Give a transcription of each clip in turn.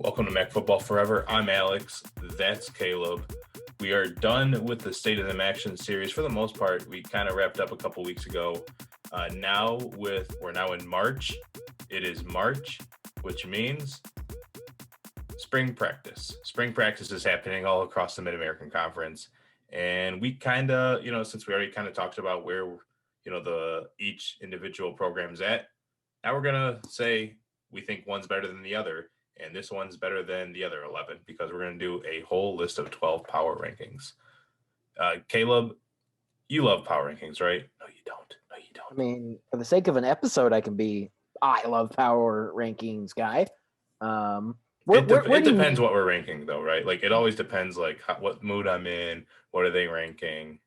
Welcome to Mac Football Forever. I'm Alex. That's Kaleb. We are done with the State of the MACtion series for the most part. We kind of wrapped up a couple weeks ago. We're now in March. It is March, which means spring practice. Spring practice is happening all across the Mid-American Conference. And we kind of, since we already kind of talked about where, each individual program's at, now we're going to say we think one's better than the other. And this one's better than the other 11 because we're going to do a whole list of 12 power rankings. Kaleb, you love power rankings, right? No, you don't. I mean, for the sake of an episode, I love power rankings guy. It depends what we're ranking, though, right? Like, it always depends, like, what mood I'm in, what are they ranking,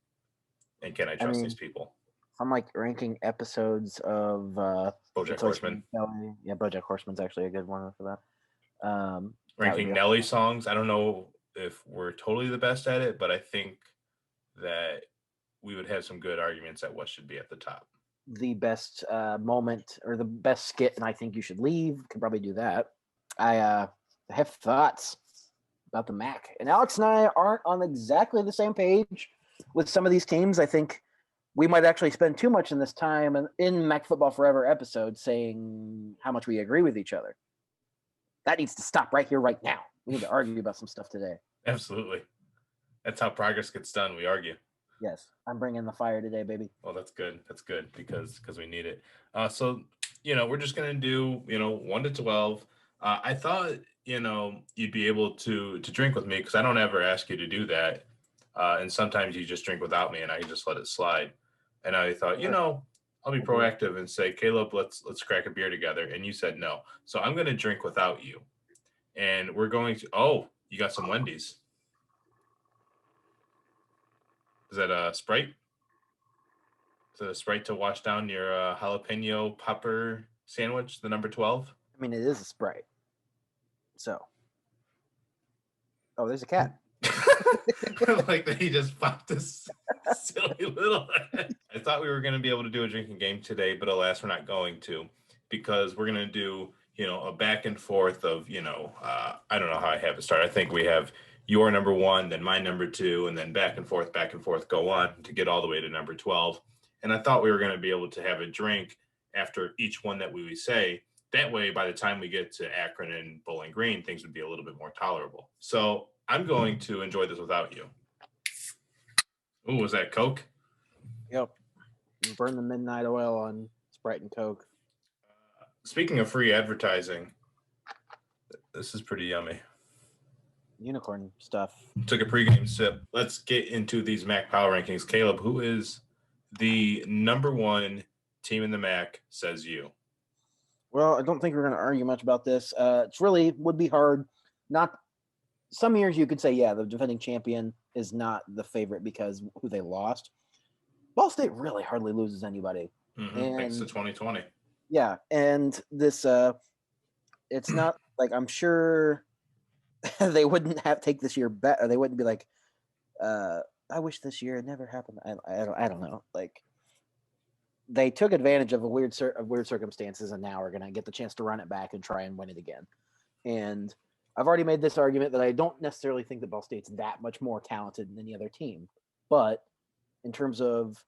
and can I trust these people? I'm like ranking episodes of BoJack Horseman. Yeah, BoJack Horseman's actually a good one for that. Ranking Nelly songs. I don't know if we're totally the best at it, but I think that we would have some good arguments at what should be at the top. The best moment or the best skit, and I think you should leave. Could probably do that. I have thoughts about the MAC, and Alex and I aren't on exactly the same page with some of these teams. I think we might actually spend too much in this time in Mac Football Forever episode saying how much we agree with each other. That needs to stop right here, right now. We need to argue about some stuff today. Absolutely. That's how progress gets done. We argue. Yes. I'm bringing the fire today, baby. Well, that's good. That's good because we need it. So, we're just going to do, 1 to 12. I thought, you'd be able to drink with me because I don't ever ask you to do that. And sometimes you just drink without me and I just let it slide. And I thought, I'll be proactive and say, Kaleb, let's crack a beer together. And you said no. So I'm going to drink without you. And we're going to, you got some Wendy's. Is that a Sprite? Is it a Sprite to wash down your jalapeno popper sandwich, the number 12? I mean, it is a Sprite. So. Oh, there's a cat. Like that he just popped this silly little head. I thought we were going to be able to do a drinking game today, but alas, we're not going to because we're going to do, a back and forth of, I don't know how I have it started. I think we have your number 1, then my number 2, and then back and forth, go on to get all the way to number 12. And I thought we were going to be able to have a drink after each one that we say. That way, by the time we get to Akron and Bowling Green, things would be a little bit more tolerable. So I'm going to enjoy this without you. Ooh, was that Coke? Yep. Burn the midnight oil on Sprite and Coke. Speaking of free advertising, this is pretty yummy. Unicorn stuff. Took a pregame sip. Let's get into these MAC power rankings. Kaleb, who is the number 1 team in the MAC, says you? Well, I don't think we're going to argue much about this. It's really would be hard. Some years you could say, yeah, the defending champion is not the favorite because who they lost. Ball State really hardly loses anybody. Thanks to 2020. Yeah, and this, it's not like I'm sure they wouldn't take this year back. Or they wouldn't be like, I wish this year it never happened. I don't know. Like they took advantage of weird circumstances, and now are going to get the chance to run it back and try and win it again. And I've already made this argument that I don't necessarily think that Ball State's that much more talented than any other team. But in terms of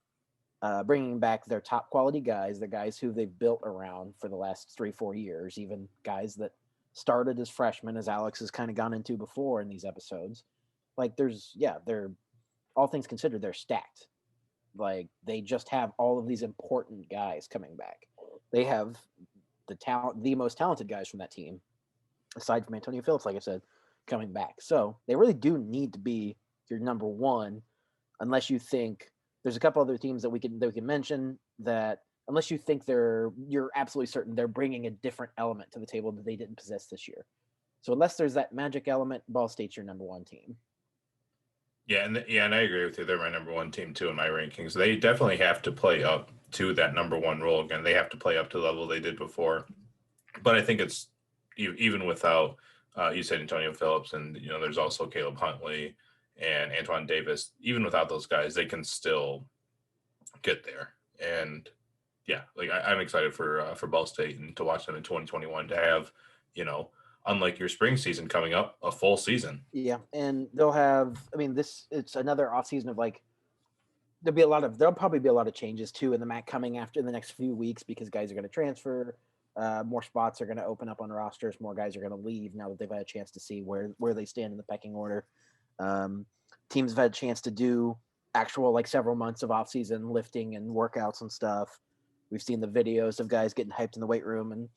bringing back their top quality guys, the guys who they've built around for the last 3-4 years, even guys that started as freshmen, as Alex has kind of gone into before in these episodes, like they're all things considered, they're stacked. Like they just have all of these important guys coming back. They have the most talented guys from that team, aside from Antonio Phillips, like I said, coming back. So they really do need to be your number 1, unless you think there's a couple other teams that we can mention that unless you think you're absolutely certain they're bringing a different element to the table that they didn't possess this year. So unless there's that magic element, Ball State's your number 1 team. Yeah, and I agree with you. They're my number 1 team too in my rankings. They definitely have to play up to that number 1 role again. They have to play up to the level they did before. But I think it's even without you said Antonio Phillips, and there's also Caleb Huntley and Antoine Davis. Even without those guys, they can still get there. And yeah, like I'm excited for Ball State and to watch them in 2021 to have unlike your spring season coming up, a full season. Yeah, and they'll have. I mean, it's another off season of like there'll probably be a lot of changes too in the MAC coming after the next few weeks because guys are going to transfer. More spots are going to open up on rosters. More guys are going to leave now that they've had a chance to see where they stand in the pecking order. Teams have had a chance to do actual like several months of off season lifting and workouts and stuff. We've seen the videos of guys getting hyped in the weight room and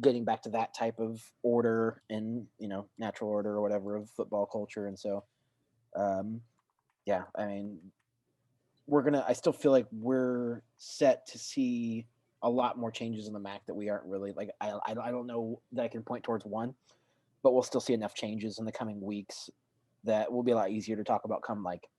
getting back to that type of order and natural order or whatever of football culture. And so, yeah, I mean, I still feel like we're set to see a lot more changes in the MAC that we aren't really like. I don't know that I can point towards one, but we'll still see enough changes in the coming weeks that will be a lot easier to talk about come like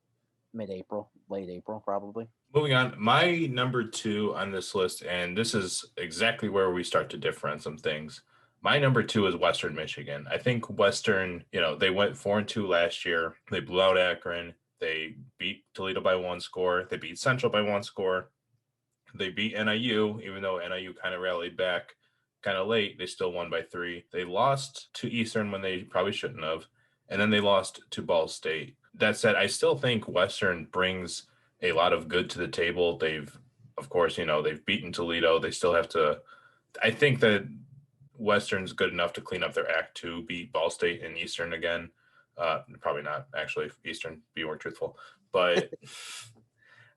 mid-April, late April, probably. Moving on, my number 2 on this list, and this is exactly where we start to differ on some things. My number 2 is Western Michigan. I think Western, they went 4-2 last year. They blew out Akron. They beat Toledo by 1 score. They beat Central by 1 score. They beat NIU, even though NIU kind of rallied back kind of late. They still won by 3. They lost to Eastern when they probably shouldn't have. And then they lost to Ball State. That said, I still think Western brings a lot of good to the table. They've, of course, they've beaten Toledo. They still have to, I think that Western's good enough to clean up their act to beat Ball State and Eastern again. Probably not, actually, Eastern, be more truthful. But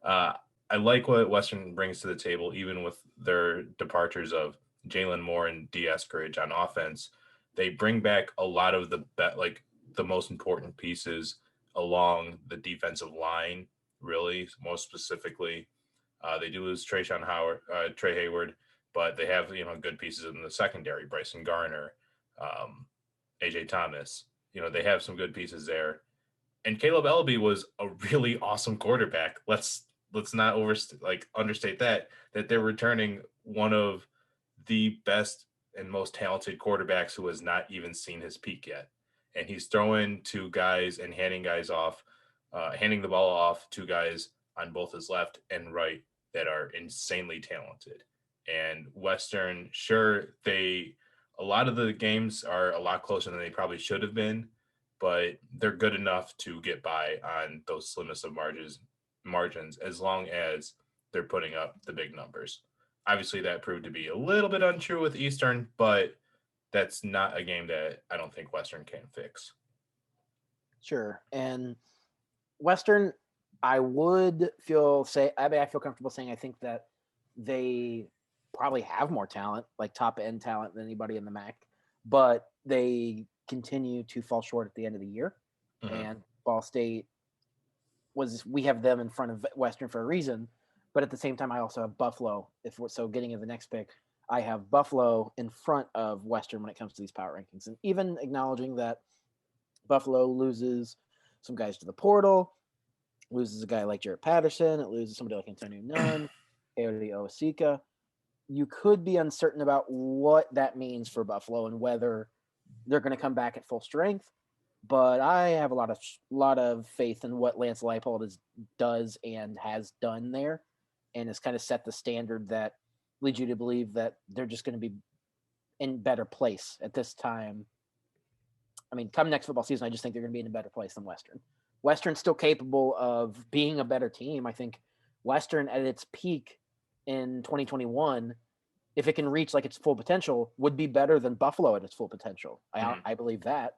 I like what Western brings to the table, even with their departures of Jalen Moore and D. Eskridge on offense. They bring back a lot of the most important pieces along the defensive line, really, most specifically. They do lose Trey Hayward, but they have, good pieces in the secondary, Bryson Garner, AJ Thomas. They have some good pieces there. And Kaleb Eleby was a really awesome quarterback. Let's not understate that they're returning one of the best and most talented quarterbacks who has not even seen his peak yet. And he's throwing to guys and handing the ball off to guys on both his left and right that are insanely talented. And Western, sure, a lot of the games are a lot closer than they probably should have been, but they're good enough to get by on those slimmest of margins as long as they're putting up the big numbers. Obviously, that proved to be a little bit untrue with Eastern, but that's not a game that I don't think Western can fix. Sure. And Western, I feel comfortable saying I think that they probably have more talent, like top end talent than anybody in the MAC, but they continue to fall short at the end of the year. Mm-hmm. And Ball State we have them in front of Western for a reason, but at the same time, I also have Buffalo. Getting in the next pick, I have Buffalo in front of Western when it comes to these power rankings. And even acknowledging that Buffalo loses some guys to the portal, loses a guy like Jarrett Patterson, it loses somebody like Antonio Nunn, Coyote Osika. You could be uncertain about what that means for Buffalo and whether they're going to come back at full strength. But I have a lot of faith in what Lance Leipold does and has done there, and has kind of set the standard that leads you to believe that they're just going to be in better place at this time. I mean, come next football season, I just think they're going to be in a better place than Western. Western's still capable of being a better team. I think Western at its peak in 2021, if it can reach like its full potential, would be better than Buffalo at its full potential. I believe that.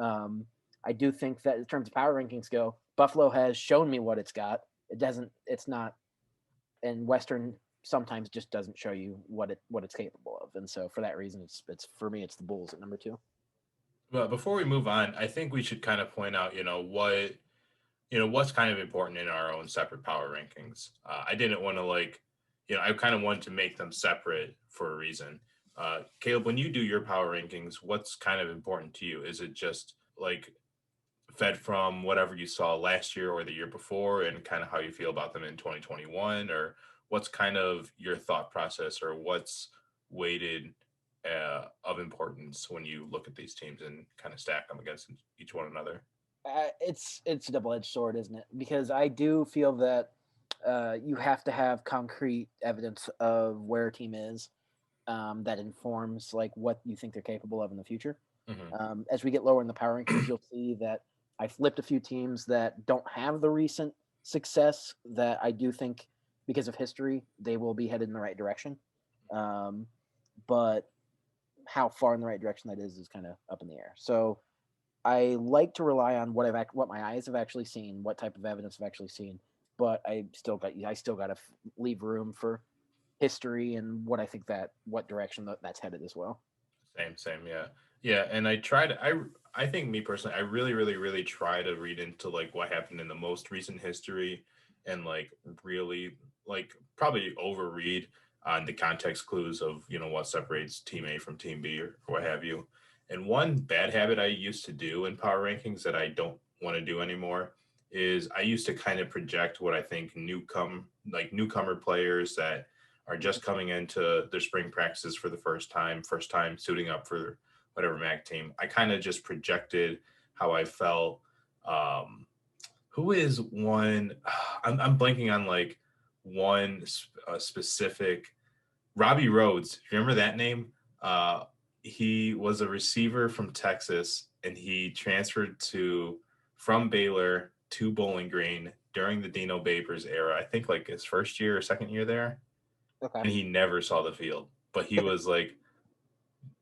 I do think that in terms of power rankings go, Buffalo has shown me what it's got. It's not, and Western sometimes just doesn't show you what it's capable of. And so for that reason, it's for me, it's the Bulls at number 2. But before we move on, I think we should kind of point out, what's kind of important in our own separate power rankings. I didn't want to I kind of wanted to make them separate for a reason. Kaleb, when you do your power rankings, what's kind of important to you? Is it just like fed from whatever you saw last year or the year before and kind of how you feel about them in 2021? Or what's kind of your thought process, or what's weighted of importance when you look at these teams and kind of stack them against each one another? It's a double-edged sword, isn't it? Because I do feel that you have to have concrete evidence of where a team is. that informs like what you think they're capable of in the future. Mhm. As we get lower in the power rankings, you'll see that I flipped a few teams that don't have the recent success that I do think, because of history, they will be headed in the right direction. Um, but how far in the right direction that is kind of up in the air. So I like to rely on what my eyes have actually seen, what type of evidence I've actually seen. But I still got to leave room for history and what direction that's headed as well. Same, yeah. Yeah, and I think me personally, I really, really, really try to read into like what happened in the most recent history and like really like probably overread on the context clues of, what separates team A from team B or what have you. And one bad habit I used to do in power rankings that I don't want to do anymore is I used to kind of project what I think newcomer players that are just coming into their spring practices for the first time suiting up for whatever MAC team. I kind of just projected how I felt. Who is one? I'm blanking on like one specific. Robbie Rhodes. Remember that name? He was a receiver from Texas, and he transferred from Baylor to Bowling Green during the Dino Babers era. I think like his first year or second year there, Okay. and he never saw the field. But he was like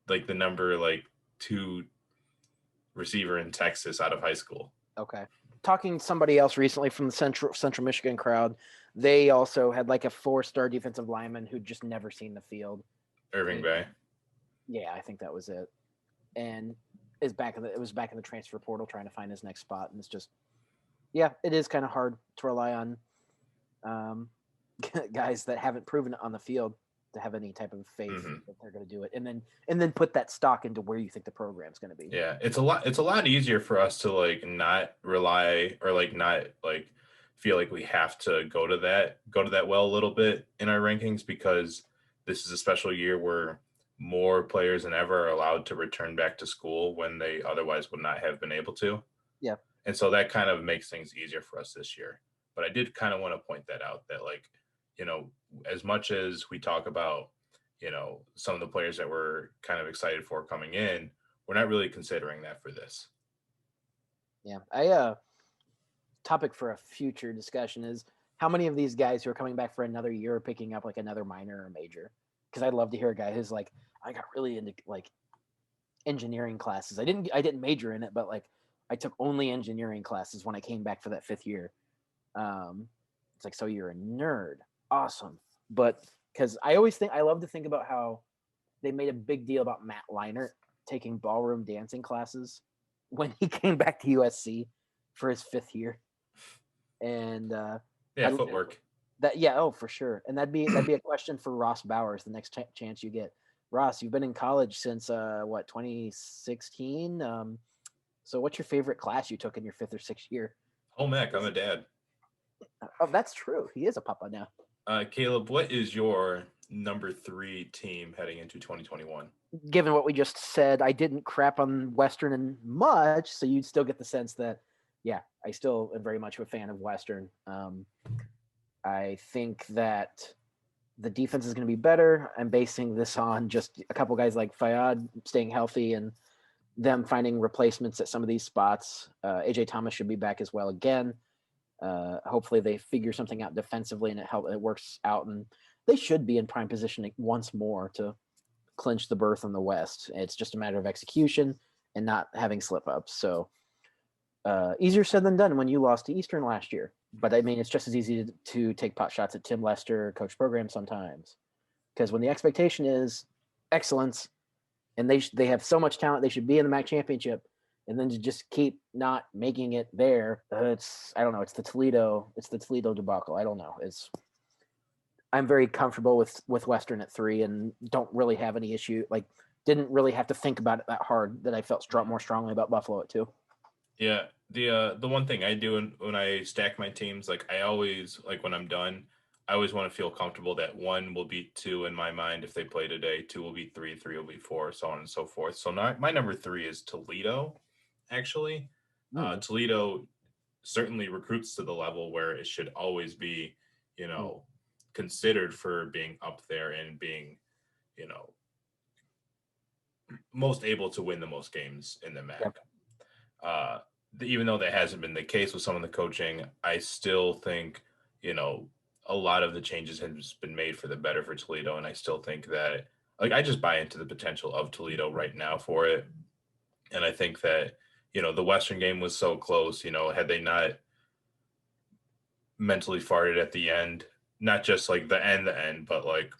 the number like 2 receiver in Texas out of high school. Okay. Talking to somebody else recently from the Central Michigan crowd, they also had like a 4-star defensive lineman who'd just never seen the field. Irving And, Bay. yeah, I think that was it. And it was back in the transfer portal trying to find his next spot, and it's just, yeah, it is kind of hard to rely on guys that haven't proven it on the field to have any type of faith that they're going to do it, and then put that stock into where you think the program's going to be. Yeah, it's a lot easier for us to like not rely or like not like feel like we have to go to that well a little bit in our rankings because this is a special year where more players than ever are allowed to return back to school when they otherwise would not have been able to. Yeah. And so that kind of makes things easier for us this year. But I did kind of want to point that out that like, you know, as much as we talk about, some of the players that we're kind of excited for coming in, we're not really considering that for this. Yeah. Topic for a future discussion is how many of these guys who are coming back for another year are picking up like another minor or major? Because I'd love to hear a guy who's like, I got really into like engineering classes. I didn't major in it, but like I took only engineering classes when I came back for that 5th year. It's like, so you're a nerd. Awesome. But because I love to think about how they made a big deal about Matt Leinart taking ballroom dancing classes when he came back to USC for his 5th year. And Yeah, footwork. oh, for sure. And that'd be a question for Ross Bowers the next chance you get. Ross, you've been in college since 2016. So what's your favorite class you took in your 5th or 6th year? Oh, Mac, I'm a dad. Oh, that's true. He is a papa now. Caleb, what is your number 3 team heading into 2021? Given what we just said, I didn't crap on Western and much, so you'd still get the sense that, yeah, I still am very much a fan of Western. I think that the defense is going to be better. I'm basing this on just a couple guys like Fayad staying healthy and them finding replacements at some of these spots. AJ Thomas should be back as well again. Hopefully they figure something out defensively and it works out, and they should be in prime position once more to clinch the berth in the West. It's just a matter of execution and not having slip ups. So easier said than done when you lost to Eastern last year. But I mean, it's just as easy to take pot shots at Tim Lester, coach program sometimes, because when the expectation is excellence and they have so much talent, they should be in the MAC championship, and then to just keep not making it there, I don't know. It's the Toledo debacle. I don't know. I'm very comfortable with Western at 3 and don't really have any issue. Like, didn't really have to think about it that hard. That I felt more strongly about Buffalo at 2. Yeah, the one thing I do when I stack my teams, like I always like when I'm done, I always want to feel comfortable that 1 will beat 2 in my mind if they play today, 2 will beat 3, 3 will beat 4, so on and so forth. So now my number 3 is Toledo. Actually, Toledo certainly recruits to the level where it should always be, considered for being up there and being, most able to win the most games in the MAC. Yep. Even though that hasn't been the case with some of the coaching, I still think, a lot of the changes has been made for the better for Toledo. And I still think that, I just buy into the potential of Toledo right now for it. And I think that, the Western game was so close, had they not mentally farted at the end, not just like the end, but like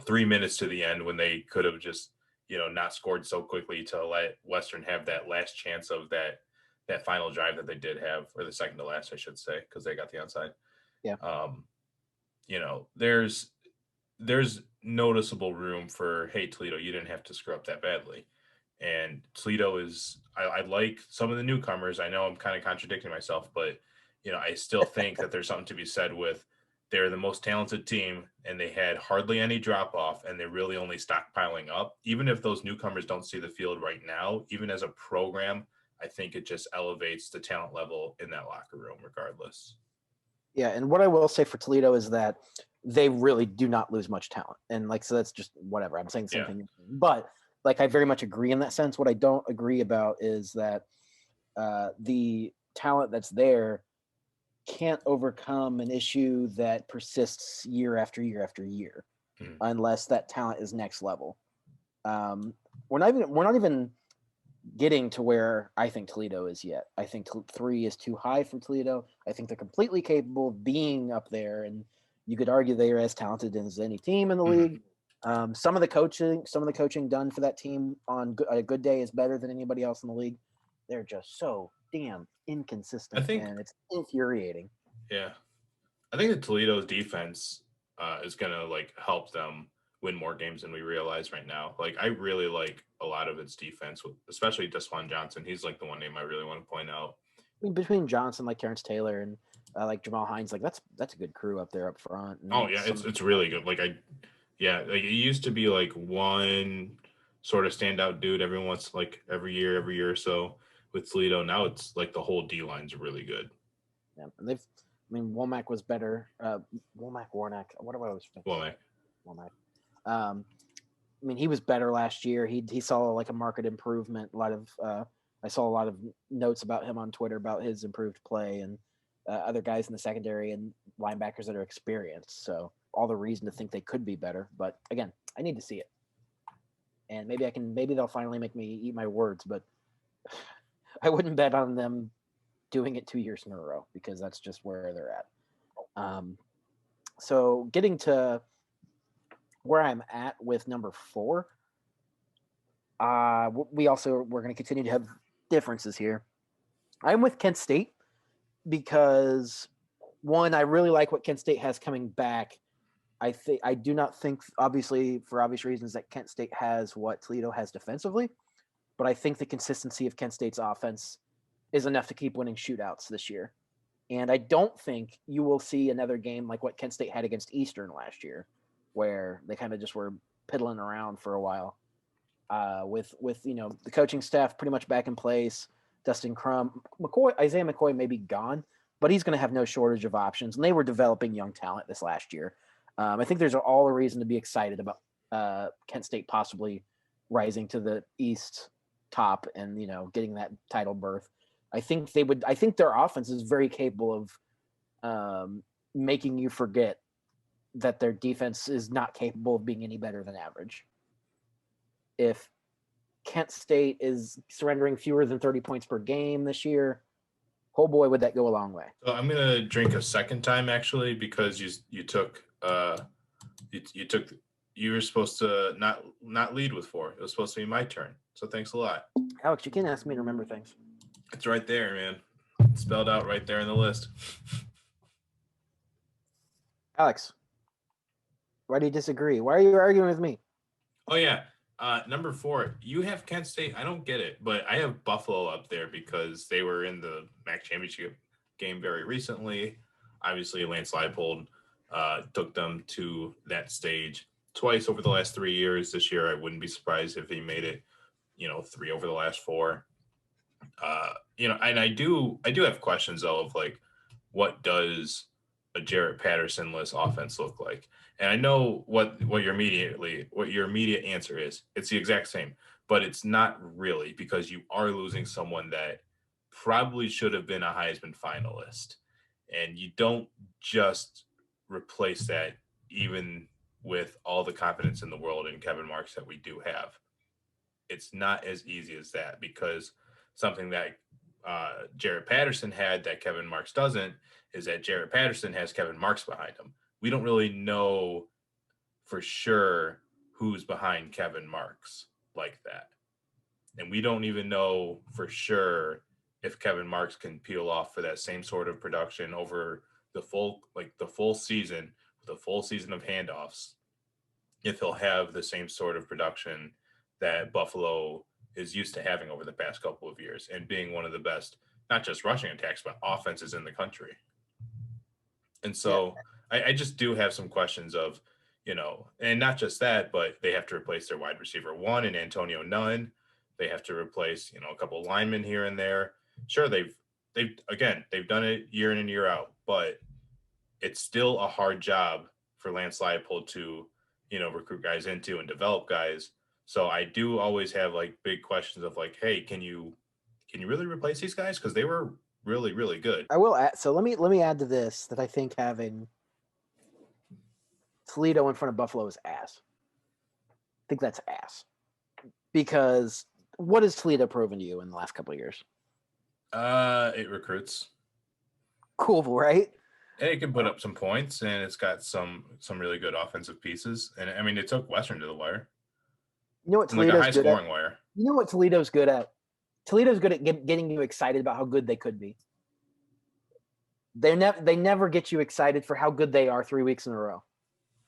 3 minutes to the end when they could have just, not scored so quickly to let Western have that last chance of that final drive that they did have, or the second to last, I should say, because they got the onside. Yeah. There's noticeable room for, hey, Toledo, you didn't have to screw up that badly. And Toledo is, I like some of the newcomers. I know I'm kind of contradicting myself, but, I still think that there's something to be said with, they're the most talented team and they had hardly any drop off and they're really only stockpiling up. Even if those newcomers don't see the field right now, even as a program, I think it just elevates the talent level in that locker room regardless. Yeah, and what I will say for Toledo is that they really do not lose much talent. And so that's just whatever. I'm saying the same thing. But I very much agree in that sense. What I don't agree about is that the talent that's there can't overcome an issue that persists year after year after year, unless that talent is next level. We're not even getting to where I think Toledo is yet. I think 3 is too high for Toledo. I think they're completely capable of being up there, and you could argue they are as talented as any team in the league. Some of the coaching done for that team on a good day is better than anybody else in the league. They're just so damn inconsistent, and it's infuriating. Yeah, I think that Toledo's defense is gonna help them win more games than we realize right now. I really like a lot of its defense, especially Deshaun Johnson. He's the one name I really want to point out. I mean, between Johnson, Terrence Taylor, and Jamal Hines, that's a good crew up there up front. Oh yeah, it's really good. It used to be one sort of standout dude every once, every year or so with Toledo. Now it's the whole D line's really good. Yeah, and Womack was better. Warnock. What do I always think? Womack. He was better last year. He saw a market improvement. I saw a lot of notes about him on Twitter about his improved play and other guys in the secondary and linebackers that are experienced. So all the reason to think they could be better. But again, I need to see it. And maybe they'll finally make me eat my words, but I wouldn't bet on them doing it 2 years in a row because that's just where they're at. So getting to where I'm at with number 4, we're going to continue to have differences here. I'm with Kent State because, one, I really like what Kent State has coming back. I do not think, obviously, for obvious reasons, that Kent State has what Toledo has defensively, but I think the consistency of Kent State's offense is enough to keep winning shootouts this year. And I don't think you will see another game like what Kent State had against Eastern last year, where they kind of just were piddling around for a while. With the coaching staff pretty much back in place, Dustin Crum, Isaiah McCoy may be gone, but he's going to have no shortage of options. And they were developing young talent this last year. I think there's all a reason to be excited about Kent State possibly rising to the East top and getting that title berth. I think their offense is very capable of making you forget that their defense is not capable of being any better than average. If Kent State is surrendering fewer than 30 points per game this year, oh boy, would that go a long way. So I'm gonna drink a second time actually because you were supposed to not lead with 4. It was supposed to be my turn. So thanks a lot. Alex, you can ask me to remember things. It's right there, man. It's spelled out right there in the list. Alex, why do you disagree? Why are you arguing with me? Oh yeah. Number 4, you have Kent State. I don't get it, but I have Buffalo up there because they were in the MAC championship game very recently. Obviously, Lance Leipold took them to that stage twice over the last 3 years. This year, I wouldn't be surprised if he made it, 3 over the last 4. And I do have questions though of what does a Jarrett Patterson-less offense look like? And I know what your immediate answer is. It's the exact same. but it's not really, because you are losing someone that probably should have been a Heisman finalist. And you don't just replace that, even with all the confidence in the world in Kevin Marks that we do have. It's not as easy as that, because something that Jarrett Patterson had that Kevin Marks doesn't is that Jarrett Patterson has Kevin Marks behind him. We don't really know for sure who's behind Kevin Marks like that. And we don't even know for sure if Kevin Marks can peel off for that same sort of production over the full season, with a full season of handoffs, if he'll have the same sort of production that Buffalo is used to having over the past couple of years, and being one of the best, not just rushing attacks, but offenses in the country. And so I just do have some questions of, and not just that, but they have to replace their wide receiver one in Antonio Nunn. They have to replace, a couple of linemen here and there. Sure, they've done it year in and year out, but it's still a hard job for Lance Leipold to, recruit guys into and develop guys. So I do always have big questions of hey, can you really replace these guys? Because they were really, really good. I will add. So let me add to this that I think having Toledo in front of Buffalo is ass. I think that's ass, because what has Toledo proven to you in the last couple of years? It recruits. Cool, right? And it can put up some points, and it's got some really good offensive pieces. And I mean, it took Western to the wire. You know what Toledo's like a high-scoring wire. You know what Toledo's good at? Toledo's good at getting you excited about how good they could be. They never get you excited for how good they are 3 weeks in a row.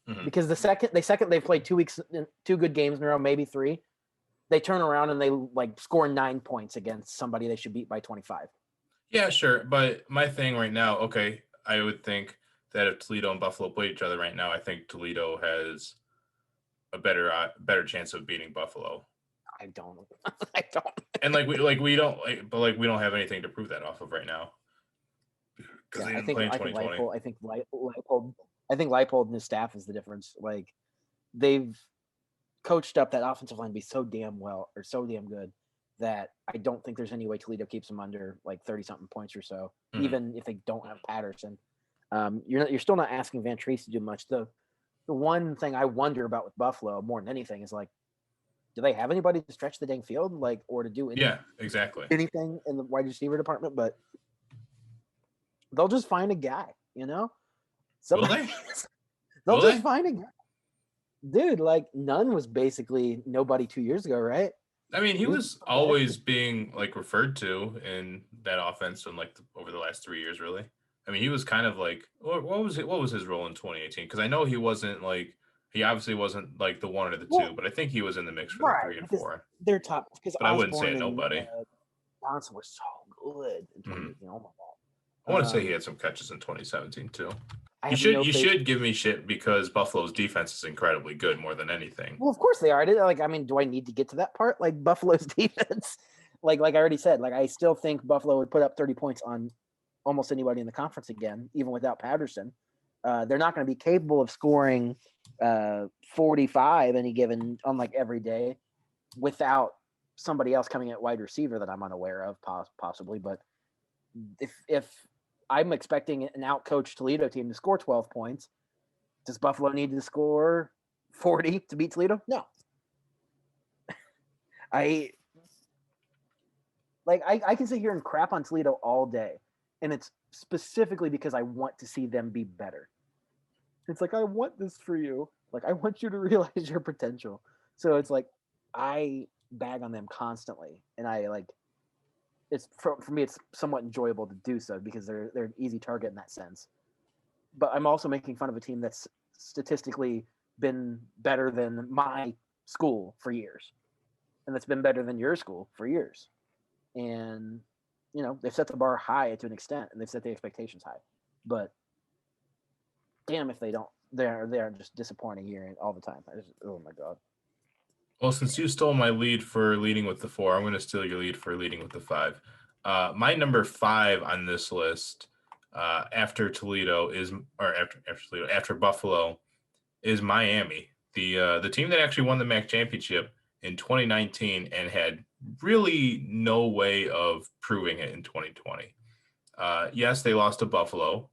Mm-hmm. Because the second they've played 2 weeks, 2 good games in a row, maybe 3, they turn around and they score 9 points against somebody they should beat by 25. Yeah, sure. But my thing right now, okay, I would think that if Toledo and Buffalo play each other right now, I think Toledo has a better chance of beating Buffalo. I don't. And we don't have anything to prove that off of right now. Because they didn't play in 2020. I think Leipold and his staff is the difference. They've coached up that offensive line to be so damn well, or so damn good, that I don't think there's any way Toledo keeps them under 30-something points or so, even if they don't have Patterson. You're still not asking Van Treese to do much. The one thing I wonder about with Buffalo more than anything is do they have anybody to stretch the dang field, or to do exactly anything in the wide receiver department? But they'll just find a guy, Will they? They'll just find a guy. Dude, Nunn was basically nobody 2 years ago, right? I mean, he was always being referred to in that offense and over the last 3 years, really. I mean, he was kind of what was his role in 2018? Because I know he wasn't he obviously wasn't the one or the two, but I think he was in the mix for the 3 and 4. They're top, because I wouldn't say nobody. Johnson was so good in 2018. Oh my god! I want to say he had some catches in 2017 too. You should give me shit, because Buffalo's defense is incredibly good more than anything. Well, of course they are. Do I need to get to that part? Buffalo's defense, like I already said, I still think Buffalo would put up 30 points on almost anybody in the conference again, even without Patterson. They're not going to be capable of scoring 45 any given on every day without somebody else coming at wide receiver that I'm unaware of, possibly. But if I'm expecting an outcoached Toledo team to score 12 points, does Buffalo need to score 40 to beat Toledo? No. I can sit here and crap on Toledo all day, and it's specifically because I want to see them be better. It's I want this for you. I want you to realize your potential. So it's I bag on them constantly, and it's for me, it's somewhat enjoyable to do so, because they're an easy target in that sense. But I'm also making fun of a team that's statistically been better than my school for years, and that's been better than your school for years. And they've set the bar high to an extent, and they've set the expectations high. But damn if they don't, they're just disappointing here all the time. Oh my god. Well, since you stole my lead for leading with the 4, I'm going to steal your lead for leading with the 5. My number 5 on this list, after Toledo after Buffalo, is Miami, the team that actually won the MAC championship in 2019 and had really no way of proving it in 2020. Yes, they lost to Buffalo,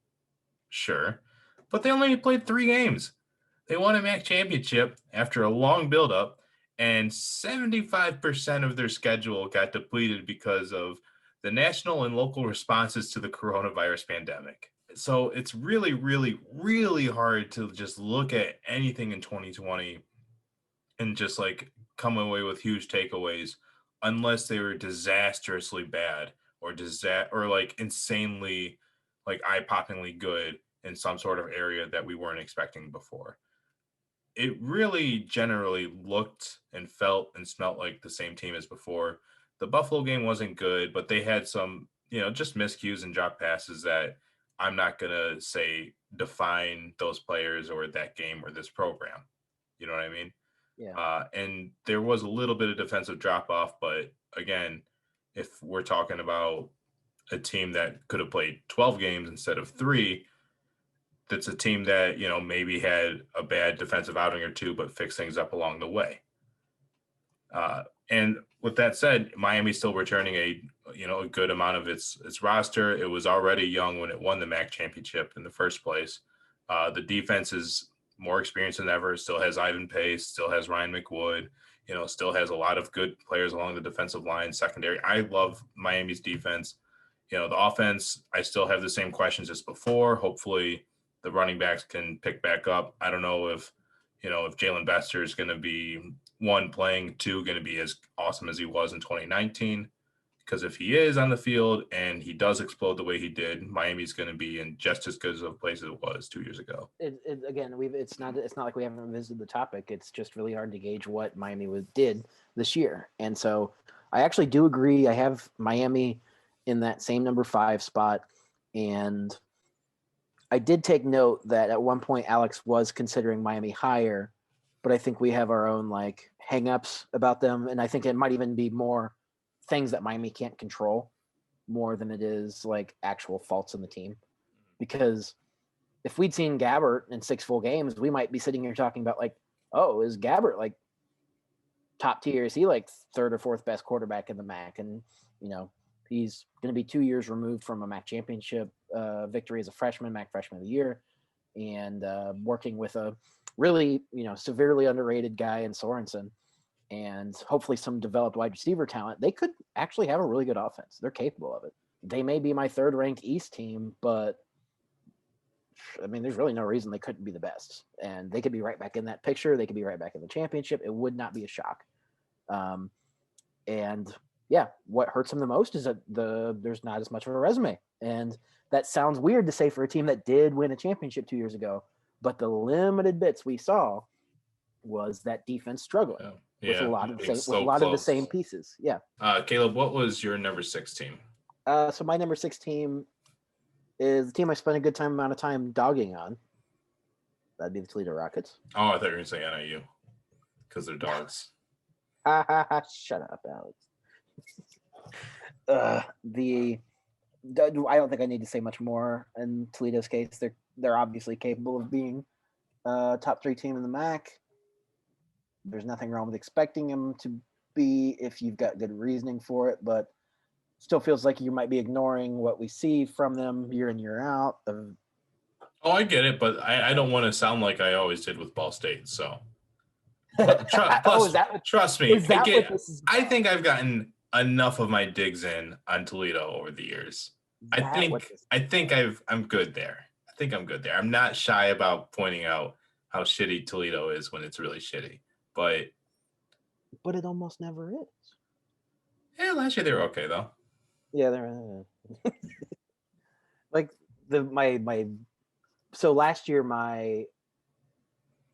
sure, but they only played 3 games. They won a MAC championship after a long buildup, and 75% of their schedule got depleted because of the national and local responses to the coronavirus pandemic. So it's really, really, really hard to just look at anything in 2020 and just like come away with huge takeaways unless they were disastrously bad or like insanely like eye-poppingly good in some sort of area that we weren't expecting before. It really generally looked and felt and smelt like the same team as before. The Buffalo game wasn't good, but they had some, just miscues and drop passes that I'm not going to say define those players or that game or this program. You know what I mean? Yeah. And there was a little bit of defensive drop off, but again, if we're talking about a team that could have played 12 games instead of 3, that's a team that, maybe had a bad defensive outing or 2, but fixed things up along the way. And with that said, Miami's still returning a good amount of its roster. It was already young when it won the MAC championship in the first place. The defense is more experienced than ever. Still has Ivan Pace, still has Ryan McWood, still has a lot of good players along the defensive line, secondary. I love Miami's defense. The offense, I still have the same questions as before. Hopefully the running backs can pick back up. I don't know if Jalen Bester is going to be 1 playing, 2 going to be as awesome as he was in 2019. Because if he is on the field and he does explode the way he did, Miami's going to be in just as good of a place as it was 2 years ago. It's not like we haven't visited the topic. It's just really hard to gauge what Miami did this year. And so I actually do agree. I have Miami in that same number 5 spot. And I did take note that at one point Alex was considering Miami higher, but I think we have our own like hangups about them. And I think it might even be more things that Miami can't control more than it is like actual faults in the team. Because if we'd seen Gabbert in 6 full games, we might be sitting here talking about like, oh, is Gabbert like top tier? Is he like 3rd or 4th best quarterback in the MAC? And, he's going to be 2 years removed from a MAC championship victory as a freshman, MAC freshman of the year, and working with a really, severely underrated guy in Sorensen, and hopefully some developed wide receiver talent. They could actually have a really good offense. They're capable of it. They may be my 3rd ranked East team, but I mean, there's really no reason they couldn't be the best. And they could be right back in that picture. They could be right back in the championship. It would not be a shock. And yeah, what hurts them the most is that there's not as much of a resume. And that sounds weird to say for a team that did win a championship 2 years ago, but the limited bits we saw was that defense struggling with a lot of the same pieces. Yeah. Kaleb, what was your number 6 team? So my number 6 team is the team I spent a good amount of time dogging on. That'd be the Toledo Rockets. Oh, I thought you were going to say NIU because they're dogs. Shut up, Alex. I don't think I need to say much more in Toledo's case. They're obviously capable of being a top 3 team in the MAC. There's nothing wrong with expecting them to be if you've got good reasoning for it, but still feels like you might be ignoring what we see from them year in, year out. Oh, I get it, but I don't want to sound like I always did with Ball State. So, trust me, I think I've gotten enough of my digs in on Toledo over the years. I'm good there. I think I'm good there. I'm not shy about pointing out how shitty Toledo is when it's really shitty, but it almost never is. Yeah, last year they were okay though. Yeah, they're like my. So last year, my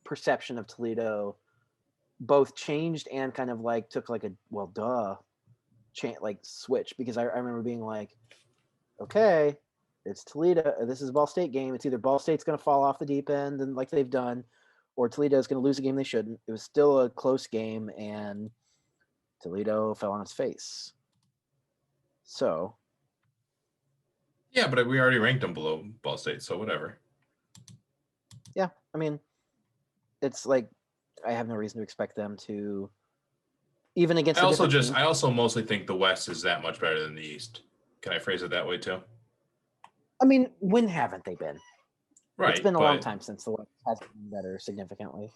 perception of Toledo both changed and kind of like took like a switch, because I remember being like, okay, it's Toledo. This is a Ball State game. It's either Ball State's going to fall off the deep end and like they've done, or Toledo's going to lose a game they shouldn't. It was still a close game, and Toledo fell on its face. So. Yeah, but we already ranked them below Ball State, so whatever. Yeah, I mean, it's like I have no reason to expect them to even against I also mostly think the West is that much better than the East. Can I phrase it that way too? I mean, when haven't they been? Right. It's been a long time since the West has been better significantly.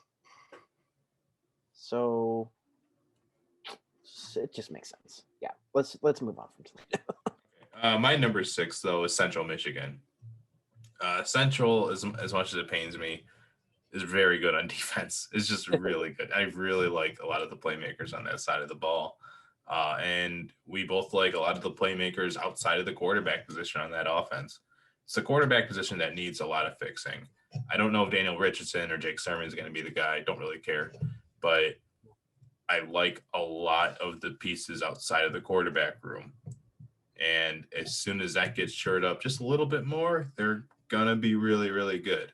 So it just makes sense. Yeah, let's move on from Toledo. My number 6 though is Central Michigan. Central, as much as it pains me, is very good on defense. It's just really good. I really like a lot of the playmakers on that side of the ball. And we both like a lot of the playmakers outside of the quarterback position on that offense. It's the quarterback position that needs a lot of fixing. I don't know if Daniel Richardson or Jake Sermon is going to be the guy. I don't really care. But I like a lot of the pieces outside of the quarterback room. And as soon as that gets shored up just a little bit more, they're going to be really, really good.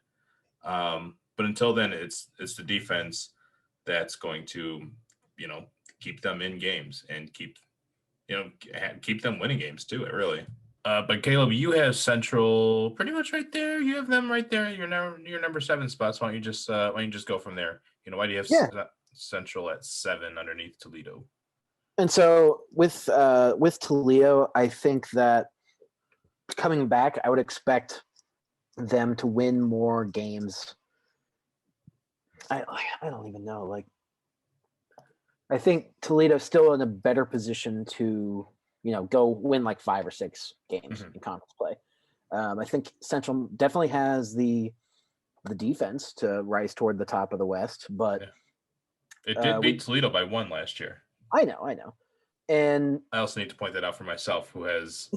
But until then, it's the defense that's going to, keep them in games and keep them winning games too. Really. But Kaleb, you have Central pretty much right there. You have them right there. Your number 7 spots. Why don't you just go from there? Why do you have Central at 7 underneath Toledo? And so with Toledo, I think that coming back, I would expect them to win more games. I don't even know. Like, I think Toledo's still in a better position to, go win like 5 or 6 games in conference play. I think Central definitely has the defense to rise toward the top of the West, but it did beat Toledo by 1 last year. I know. And I also need to point that out for myself, who has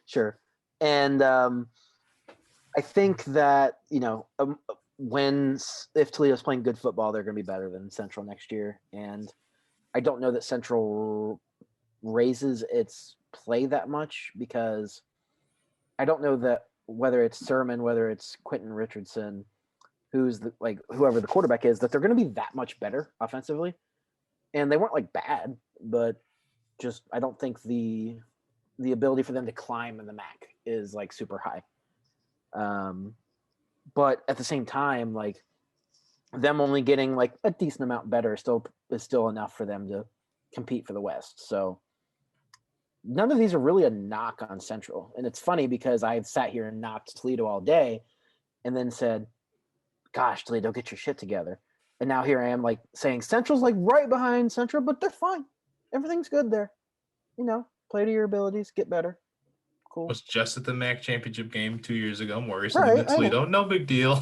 sure. And I think that, if Toledo's playing good football, they're going to be better than Central next year. And I don't know that Central raises its play that much, because I don't know that whether it's Sermon, whether it's Quentin Richardson, whoever the quarterback is, that they're going to be that much better offensively. And they weren't like bad, but just I don't think the ability for them to climb in the MAC is like super high. But at the same time, like, them only getting like a decent amount better is still enough for them to compete for the West. So none of these are really a knock on Central. And it's funny because I've sat here and knocked Toledo all day and then said, gosh, Toledo, get your shit together. And now here I am like saying Central's like right behind Central, but they're fine. Everything's good there. Play to your abilities, get better. Cool. Was just at the MAC championship game 2 years ago, more recently than Toledo. No big deal.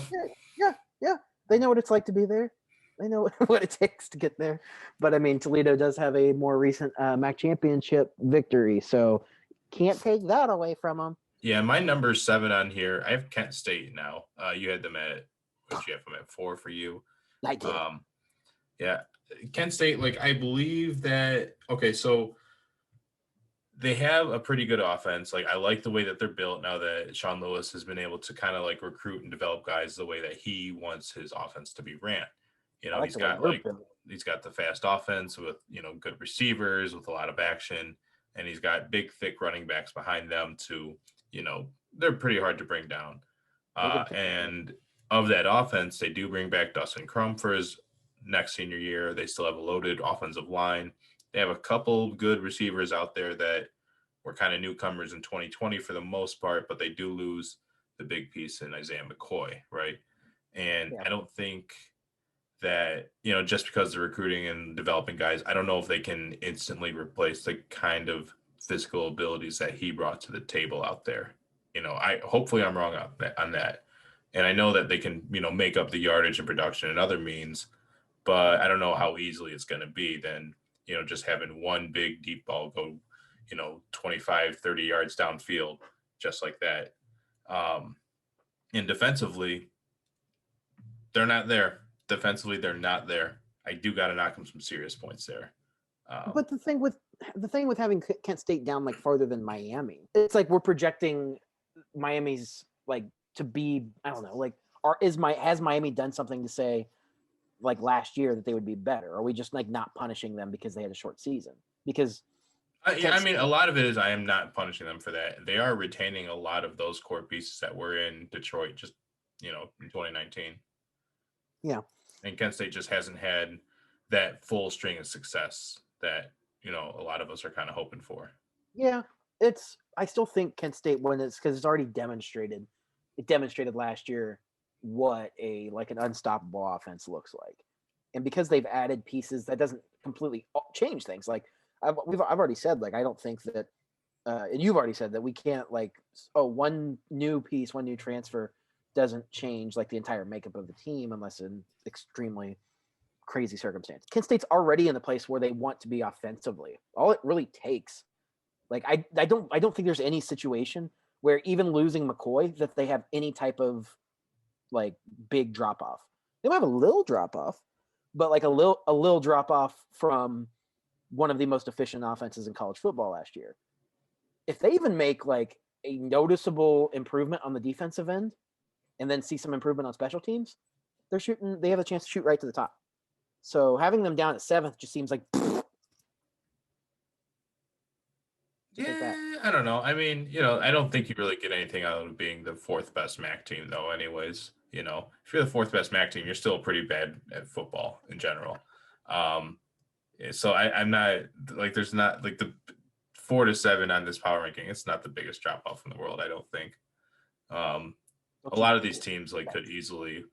Yeah. They know what it's like to be there. They know what it takes to get there. But I mean, Toledo does have a more recent MAC championship victory, so can't take that away from them. Yeah, my number 7 on here. I have Kent State now. You had them at, what you have them at 4 for you? I did. Yeah, Kent State. Like, I believe that. Okay, so they have a pretty good offense. Like, I like the way that they're built now that Sean Lewis has been able to kind of like recruit and develop guys the way that he wants his offense to be ran. He's got the fast offense with, good receivers with a lot of action, and he's got big, thick running backs behind them to, they're pretty hard to bring down. And of that offense, they do bring back Dustin Crum for his next senior year. They still have a loaded offensive line. They have a couple good receivers out there that were kind of newcomers in 2020 for the most part, but they do lose the big piece in Isaiah McCoy, right? And I don't think that, just because they're recruiting and developing guys, I don't know if they can instantly replace the kind of physical abilities that he brought to the table out there. Hopefully I'm wrong on that. And I know that they can, make up the yardage and production in other means, but I don't know how easily it's going to be then, just having one big deep ball go, 25, 30 yards downfield, just like that. And defensively, they're not there. They're not there. I do got to knock them some serious points there. But the thing with having Kent State down like farther than Miami, it's like we're projecting Miami's like to be, I don't know, like, has Miami done something to say like last year that they would be better? Or are we just like not punishing them because they had a short season? Because a lot of it is I am not punishing them for that. They are retaining a lot of those core pieces that were in Detroit just, in 2019. Yeah. And Kent State just hasn't had that full string of success that, a lot of us are kind of hoping for. Yeah, I still think Kent State, when it's because it's already demonstrated. It demonstrated last year what an unstoppable offense looks like, and because they've added pieces, that doesn't completely change things. Like I've already said, like I don't think that, and you've already said that we can't one new piece, one new transfer doesn't change like the entire makeup of the team unless in extremely crazy circumstance. Kent State's already in the place where they want to be offensively. All it really takes, I don't think there's any situation where even losing McCoy that they have any type of like big drop off. They might have a little drop off, but like a little drop off from one of the most efficient offenses in college football last year. If they even make like a noticeable improvement on the defensive end and then see some improvement on special teams, they have a chance to shoot right to the top. So having them down at 7th just seems like yeah, I don't know. I mean, I don't think you really get anything out of being the 4th best MAC team, though. Anyways, if you're the 4th best MAC team, you're still pretty bad at football in general. So I'm not like there's not like the 4 to 7 on this power ranking. It's not the biggest drop off in the world, I don't think. A lot of these teams could easily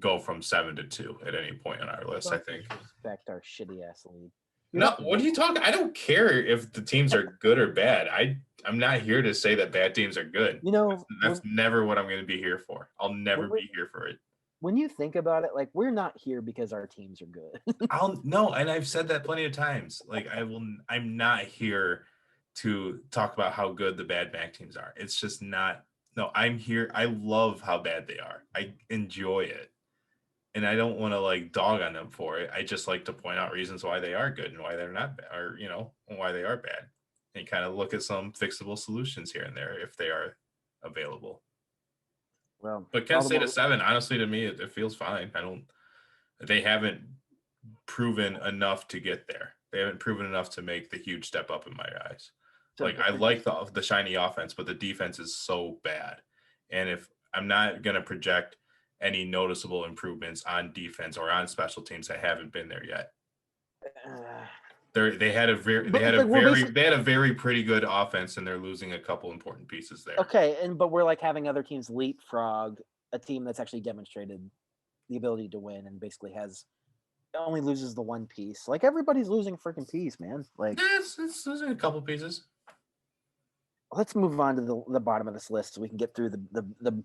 go from 7 to 2 at any point on our list. I think. Respect our shitty ass league. No, what are you talking? I don't care if the teams are good or bad. I'm not here to say that bad teams are good. That's never what I'm going to be here for. I'll never be here for it. When you think about it, like we're not here because our teams are good. No, and I've said that plenty of times. I'm not here to talk about how good the bad MAC teams are. It's just not. No, I'm here. I love how bad they are. I enjoy it. And I don't want to dog on them for it. I just like to point out reasons why they are good and why they're not bad, or why they are bad, and kind of look at some fixable solutions here and there if they are available. Well, but Kent State at 7, honestly, to me, it feels fine. They haven't proven enough to get there. They haven't proven enough to make the huge step up in my eyes. I like the shiny offense, but the defense is so bad. And if I'm not going to project any noticeable improvements on defense or on special teams, that haven't been there yet. They had a very pretty good offense, and they're losing a couple important pieces there. Okay, but we're having other teams leapfrog a team that's actually demonstrated the ability to win and basically only loses the one piece. Everybody's losing a freaking piece, man. It's losing a couple pieces. Let's move on to the bottom of this list so we can get through the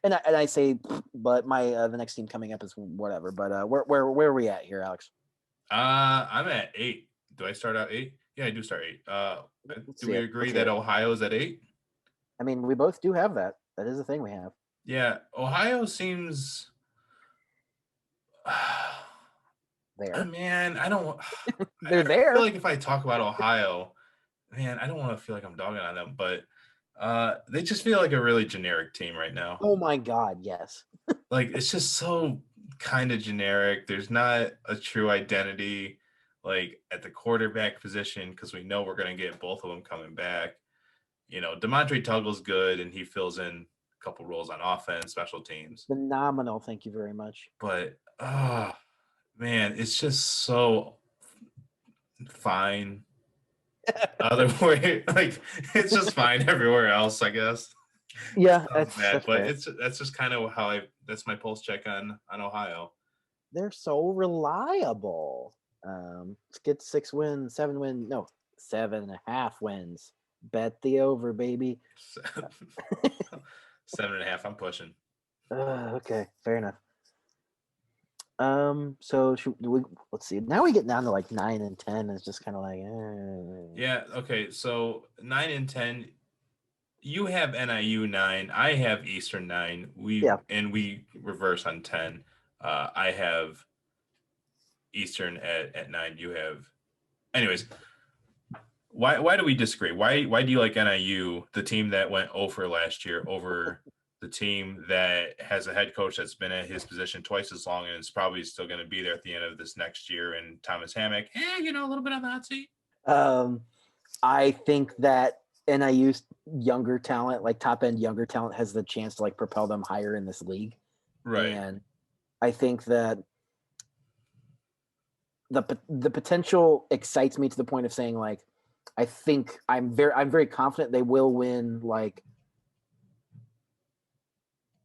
and I say, but my the next team coming up is whatever. But where are we at here, Alex? I'm at 8. Do I start out 8? Yeah, I do start 8. Do we agree that Ohio's at 8? I mean, we both do have that. That is a thing we have. Yeah, Ohio seems. There. Man, I don't. They're there. I feel like if I talk about Ohio, man, I don't want to feel like I'm dogging on them, but they just feel like a really generic team right now. Oh my God, yes. It's just so kind of generic. There's not a true identity at the quarterback position, because we know we're going to get both of them coming back. DeMontre Tuggle's good, and he fills in a couple roles on offense, special teams. Phenomenal, thank you very much. But man, it's just so fine. Other way, it's just fine everywhere else, I guess. Yeah, that's just kind of how that's my pulse check on Ohio. They're so reliable. Let's get 7.5 wins. Bet the over, baby. 7.5. I'm pushing. Okay, fair enough. So let's see. Now we get down to 9 and 10. It's just kind of Yeah. Okay. So 9 and 10. You have NIU 9. I have Eastern 9. And we reverse on 10. I have Eastern at 9. You have. Anyways, why do we disagree? Why do you like NIU, the team that went over last year, over the team that has a head coach that's been at his position twice as long and is probably still going to be there at the end of this next year, and Thomas Hammock, a little bit on the hot seat? I think that NIU's younger talent, top end younger talent, has the chance to propel them higher in this league. Right. And I think that the potential excites me to the point of saying like I think I'm very confident they will win like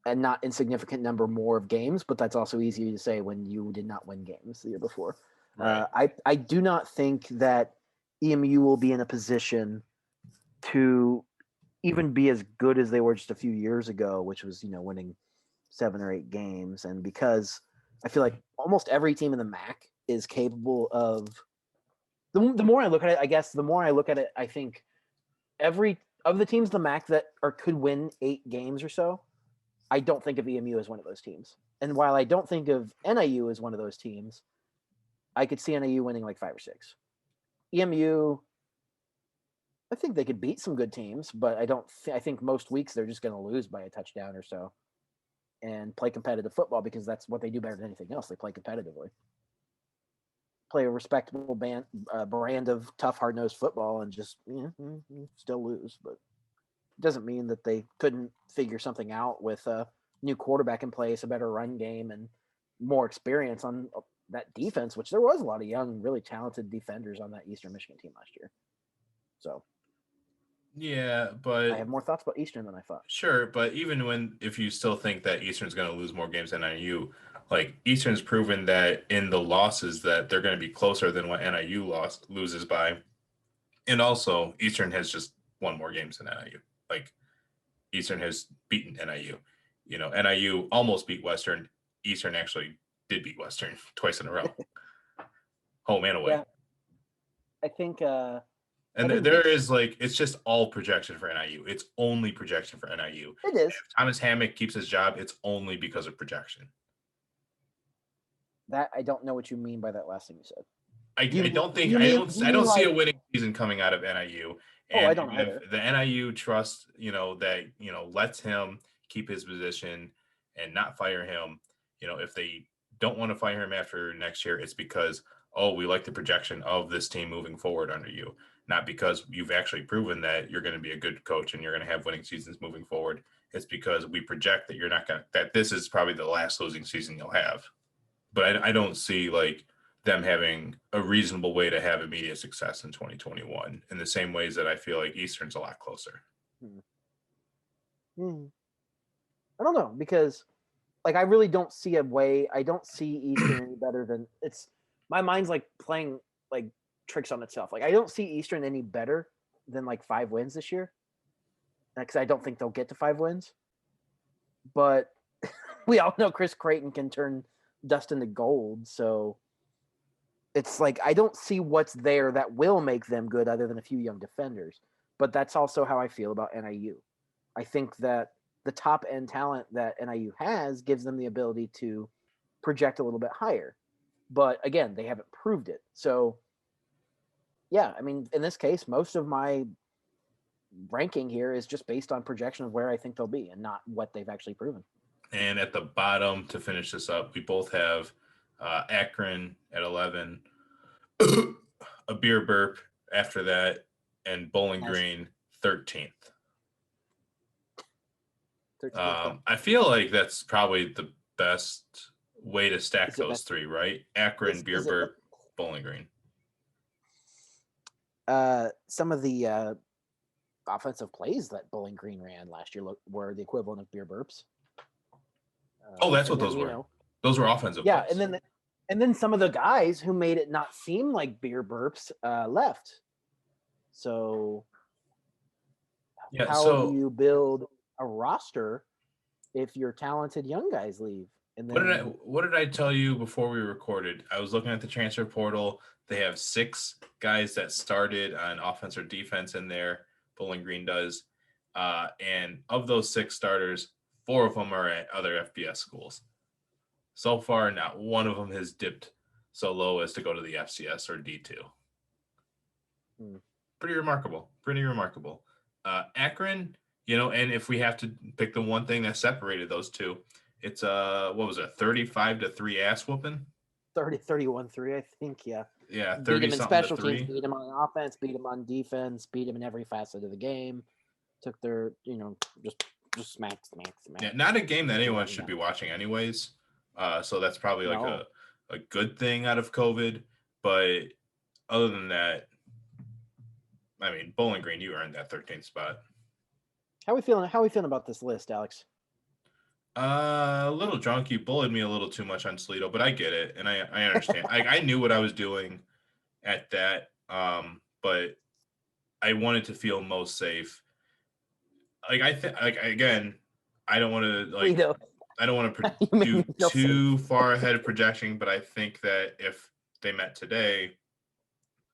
a not insignificant number more of games, but that's also easier to say when you did not win games the year before. Right. I do not think that EMU will be in a position to even be as good as they were just a few years ago, which was, winning 7 or 8 games. And because I feel like almost every team in the MAC is capable of the more I look at it, I guess the more I look at it, I think every of the teams in the MAC that could win 8 games or so, I don't think of EMU as one of those teams. And while I don't think of NIU as one of those teams, I could see NIU winning like 5 or 6. EMU, I think they could beat some good teams, but I think most weeks they're just going to lose by a touchdown or so and play competitive football because that's what they do better than anything else. They play competitively. Play a respectable brand of tough, hard-nosed football and just still lose. But it doesn't mean that they couldn't figure something out with a new quarterback in place, a better run game, and more experience on that defense, which there was a lot of young, really talented defenders on that Eastern Michigan team last year. So yeah, but I have more thoughts about Eastern than I thought. Sure, but even if you still think that Eastern's going to lose more games than NIU, like Eastern's proven that in the losses that they're going to be closer than what NIU loses by. And also Eastern has just won more games than NIU. Like Eastern has beaten NIU. NIU almost beat Western. Eastern actually did beat Western twice in a row. Home and away. Yeah. I think and there is it's just all projection for NIU. It's only projection for NIU. It is. If Thomas Hammock keeps his job, it's only because of projection. That I don't know what you mean by that last thing you said. I don't see a winning season coming out of NIU. And I don't either. The NIU trust, that lets him keep his position and not fire him. If they don't want to fire him after next year, it's because we like the projection of this team moving forward under you, not because you've actually proven that you're going to be a good coach and you're going to have winning seasons moving forward. It's because we project that you're not going to, that this is probably the last losing season you'll have. But I don't see them having a reasonable way to have immediate success in 2021 in the same ways that I feel like Eastern's a lot closer. I don't know, because I really don't see a way. I don't see Eastern any better than my mind's playing tricks on itself. I don't see Eastern any better than 5 wins this year, because I don't think they'll get to 5 wins. But we all know Chris Creighton can turn dust into gold, so it's I don't see what's there that will make them good other than a few young defenders. But that's also how I feel about NIU. I think that the top end talent that NIU has gives them the ability to project a little bit higher. But again, they haven't proved it. So yeah, I mean, in this case, most of my ranking here is just based on projection of where I think they'll be and not what they've actually proven. And at the bottom, to finish this up, we both have Akron at 11, a beer burp after that, and Bowling Green 13th. I feel like that's probably the best way to stack those 3, right? Akron, beer burp, Bowling Green. Some of the offensive plays that Bowling Green ran last year were the equivalent of beer burps. That's what those were. Those were offensive plays. Yeah, and then some of the guys who made it not seem like beer burps left. So how do you build a roster if your talented young guys leave? And then what did I tell you before we recorded? I was looking at the transfer portal. They have 6 guys that started on offense or defense in there. Bowling Green does. And of those 6 starters, 4 of them are at other FBS schools. So far, not one of them has dipped so low as to go to the FCS or D2. Pretty remarkable. Akron, and if we have to pick the one thing that separated those two, it's 35-3 ass whooping? 31-3, I think, yeah. Yeah, 30 beat them in special 3. teams, beat them on offense, beat them on defense, beat them in every facet of the game. Took their, just smack. Yeah, not a game that anyone should be watching anyways. So that's probably a good thing out of COVID. But other than that, I mean, Bowling Green, you earned that 13th spot. How are we feeling? How are we feeling about this list, Alex? A little drunk. You bullied me a little too much on Toledo, but I get it, and I understand. I knew what I was doing at that, but I wanted to feel most safe. Like again, I don't want to I don't want to do too far ahead of projection, but I think that if they met today,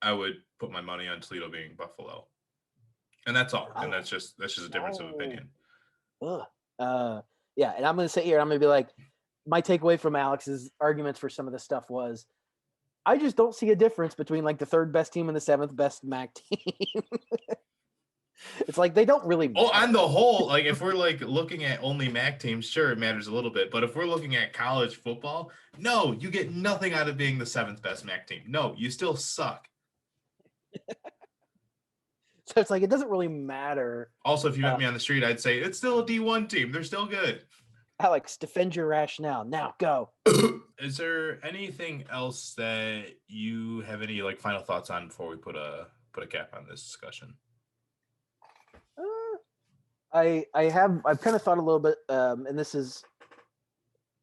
I would put my money on Toledo being Buffalo, and that's all. And that's just a difference of opinion. Yeah, and I'm going to sit here. I'm going to be like, my takeaway from Alex's arguments for some of this stuff was, I just don't see a difference between like the third best team and the seventh best MAC team. It's like they don't really matter. On the whole, like if we're like looking at only MAC teams, sure, it matters a little bit. But if we're looking at college football, no, you get nothing out of being the seventh best MAC team. No, you still suck. So it's like it doesn't really matter. Also, if you met me on the street, I'd say it's still a D1 team. They're still good. Alex, defend your rationale. Now go. Is there anything else that you have any like final thoughts on before we put a cap on this discussion? I've kind of thought a little bit, and this is,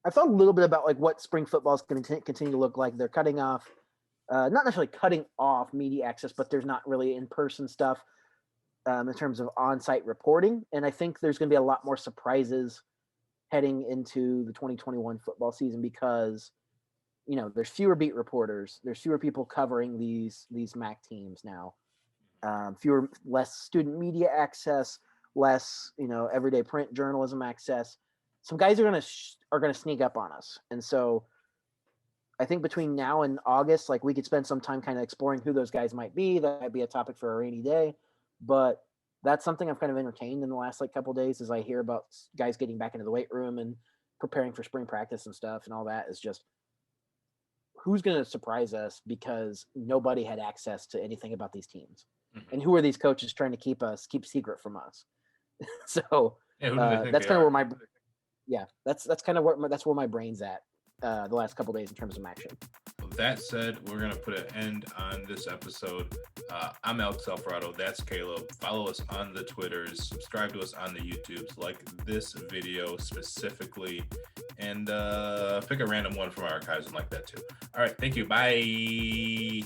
I've thought a little bit about like what spring football is going to continue to look like. They're cutting off, not necessarily cutting off media access, but there's not really in-person stuff in terms of on-site reporting. And I think there's going to be a lot more surprises heading into the 2021 football season because, you know, there's fewer beat reporters, there's fewer people covering these MAC teams now, less student media access, less, you know, everyday print journalism access. Some guys are gonna sneak up on us, and so I think between now and August, like we could spend some time kind of exploring who those guys might be. That might be a topic for a rainy day, but that's something I've kind of entertained in the last like couple of days as I hear about guys getting back into the weight room and preparing for spring practice and stuff, and all that is just who's going to surprise us because nobody had access to anything about these teams, and who are these coaches trying to keep secret from us? So that's kind of where that's kind of where my brain's at the last couple of days in terms of MACtion. Well, that said, we're gonna put an end on this episode. I'm Alex Alvarado. That's Kaleb. Follow us on the Twitters. Subscribe to us on the YouTubes. Like this video specifically, and pick a random one from our archives and like that too. All right, thank you. Bye.